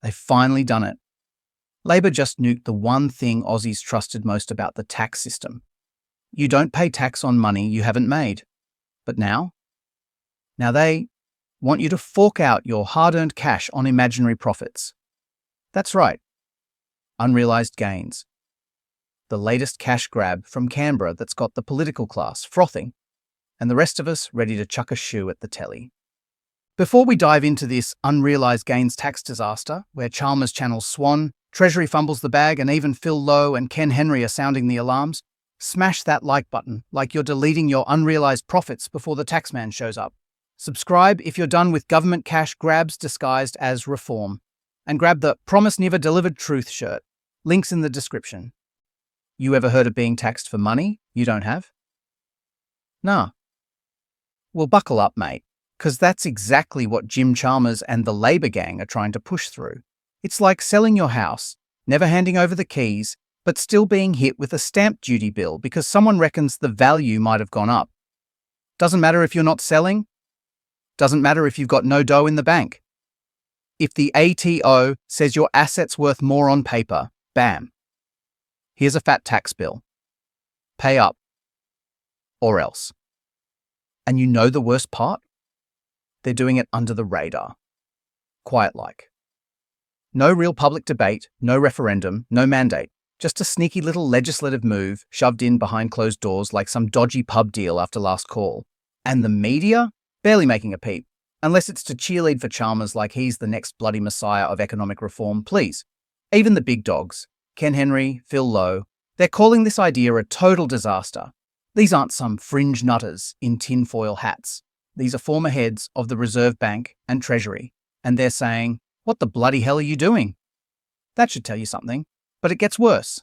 They've finally done it. Labor just nuked the one thing Aussies trusted most about the tax system. You don't pay tax on money you haven't made. But now they want you to fork out your hard-earned cash on imaginary profits. That's right. Unrealized gains. The latest cash grab from Canberra that's got the political class frothing, and the rest of us ready to chuck a shoe at the telly. Before we dive into this unrealized gains tax disaster, where Chalmers channels Swan, Treasury fumbles the bag, and even Phil Lowe and Ken Henry are sounding the alarms, smash that like button like you're deleting your unrealized profits before the taxman shows up. Subscribe if you're done with government cash grabs disguised as reform. And grab the Promise Never Delivered Truth shirt. Links in the description. You ever heard of being taxed for money you don't have? Nah. Well, buckle up, mate, because that's exactly what Jim Chalmers and the Labor gang are trying to push through. It's like selling your house, never handing over the keys, but still being hit with a stamp duty bill because someone reckons the value might have gone up. Doesn't matter if you're not selling. Doesn't matter if you've got no dough in the bank. If the ATO says your asset's worth more on paper, bam. Here's a fat tax bill. Pay up. Or else. And you know the worst part? They're doing it under the radar. Quiet-like. No real public debate, no referendum, no mandate. Just a sneaky little legislative move shoved in behind closed doors like some dodgy pub deal after last call. And the media? Barely making a peep. Unless it's to cheerlead for Chalmers like he's the next bloody messiah of economic reform, please. Even the big dogs, Ken Henry, Phil Lowe, they're calling this idea a total disaster. These aren't some fringe nutters in tinfoil hats. These are former heads of the Reserve Bank and Treasury, and they're saying, "What the bloody hell are you doing?" That should tell you something, but it gets worse.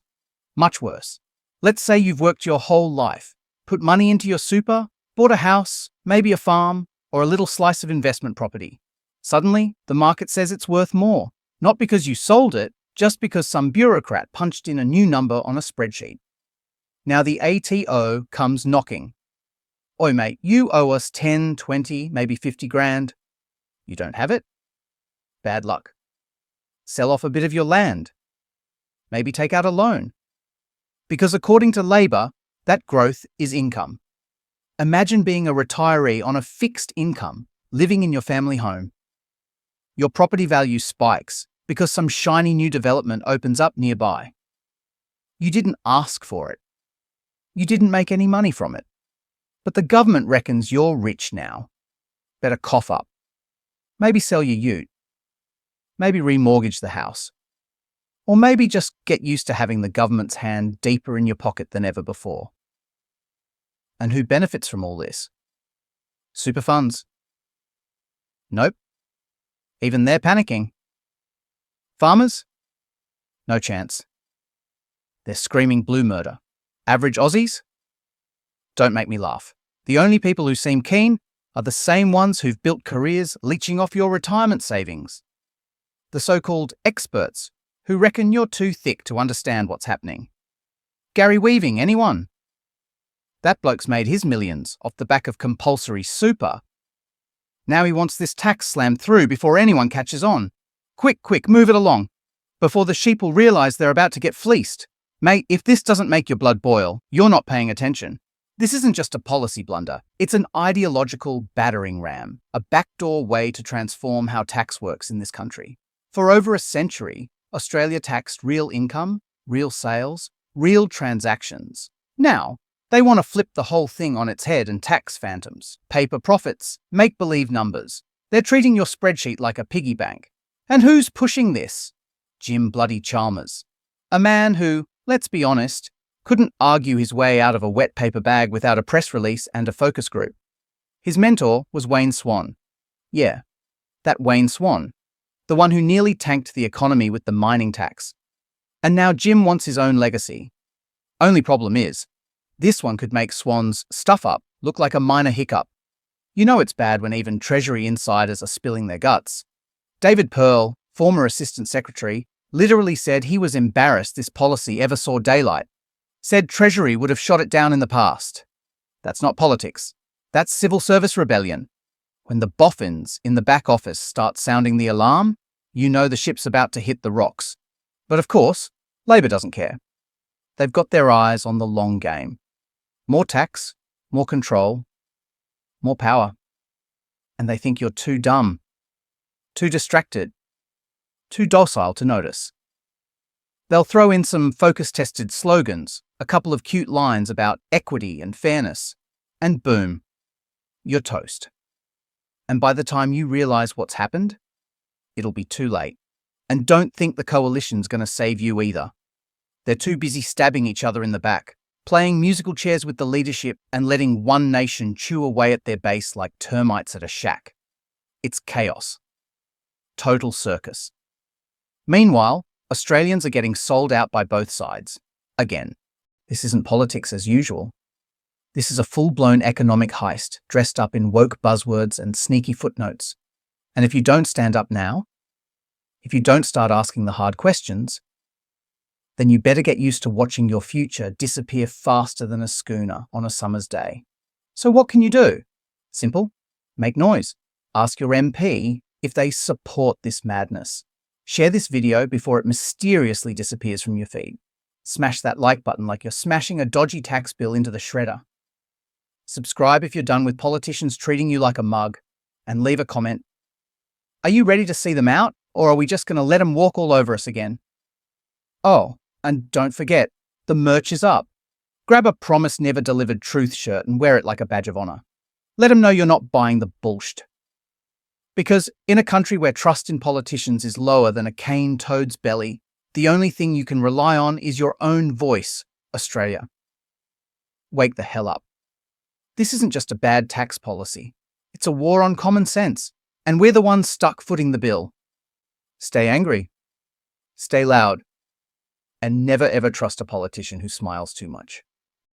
Much worse. Let's say you've worked your whole life, put money into your super, bought a house, maybe a farm, or a little slice of investment property. Suddenly, the market says it's worth more, not because you sold it, just because some bureaucrat punched in a new number on a spreadsheet. Now the ATO comes knocking. Oi mate, you owe us 10, 20, maybe 50 grand. You don't have it? Bad luck. Sell off a bit of your land. Maybe take out a loan. Because according to Labor, that growth is income. Imagine being a retiree on a fixed income, living in your family home. Your property value spikes because some shiny new development opens up nearby. You didn't ask for it. You didn't make any money from it. But the government reckons you're rich now. Better cough up. Maybe sell your ute. Maybe remortgage the house. Or maybe just get used to having the government's hand deeper in your pocket than ever before. And who benefits from all this? Super funds. Nope. Even they're panicking. Farmers? No chance. They're screaming blue murder. Average Aussies? Don't make me laugh. The only people who seem keen are the same ones who've built careers leeching off your retirement savings. The so-called experts who reckon you're too thick to understand what's happening. Gary Weaving, anyone? That bloke's made his millions off the back of compulsory super. Now he wants this tax slammed through before anyone catches on. Quick, move it along, before the sheep will realise they're about to get fleeced. Mate, if this doesn't make your blood boil, you're not paying attention. This isn't just a policy blunder, it's an ideological battering ram, a backdoor way to transform how tax works in this country. For over a century, Australia taxed real income, real sales, real transactions. Now, they want to flip the whole thing on its head and tax phantoms, paper profits, make-believe numbers. They're treating your spreadsheet like a piggy bank. And who's pushing this? Jim bloody Chalmers. A man who, let's be honest, couldn't argue his way out of a wet paper bag without a press release and a focus group. His mentor was Wayne Swan. Yeah, that Wayne Swan, the one who nearly tanked the economy with the mining tax. And now Jim wants his own legacy. Only problem is, this one could make Swan's stuff up look like a minor hiccup. You know it's bad when even Treasury insiders are spilling their guts. David Pearl, former Assistant Secretary, literally said he was embarrassed this policy ever saw daylight. Said Treasury would have shot it down in the past. That's not politics. That's civil service rebellion. When the boffins in the back office start sounding the alarm, you know the ship's about to hit the rocks. But of course, Labor doesn't care. They've got their eyes on the long game. More tax, more control, more power. And they think you're too dumb, too distracted, too docile to notice. They'll throw in some focus-tested slogans, a couple of cute lines about equity and fairness, and boom, you're toast. And by the time you realize what's happened, it'll be too late. And don't think the coalition's going to save you either. They're too busy stabbing each other in the back, playing musical chairs with the leadership and letting one nation chew away at their base like termites at a shack. It's chaos. Total circus. Meanwhile, Australians are getting sold out by both sides. Again, this isn't politics as usual. This is a full-blown economic heist dressed up in woke buzzwords and sneaky footnotes. And if you don't stand up now, if you don't start asking the hard questions, then you better get used to watching your future disappear faster than a schooner on a summer's day. So what can you do? Simple. Make noise. Ask your MP if they support this madness. Share this video before it mysteriously disappears from your feed. Smash that like button like you're smashing a dodgy tax bill into the shredder. Subscribe if you're done with politicians treating you like a mug, and leave a comment. Are you ready to see them out, or are we just going to let them walk all over us again? Oh, and don't forget, the merch is up. Grab a Promise Never Delivered Truth shirt and wear it like a badge of honor. Let them know you're not buying the bullshit. Because in a country where trust in politicians is lower than a cane toad's belly, the only thing you can rely on is your own voice, Australia. Wake the hell up. This isn't just a bad tax policy. It's a war on common sense, and we're the ones stuck footing the bill. Stay angry. Stay loud. And never ever trust a politician who smiles too much.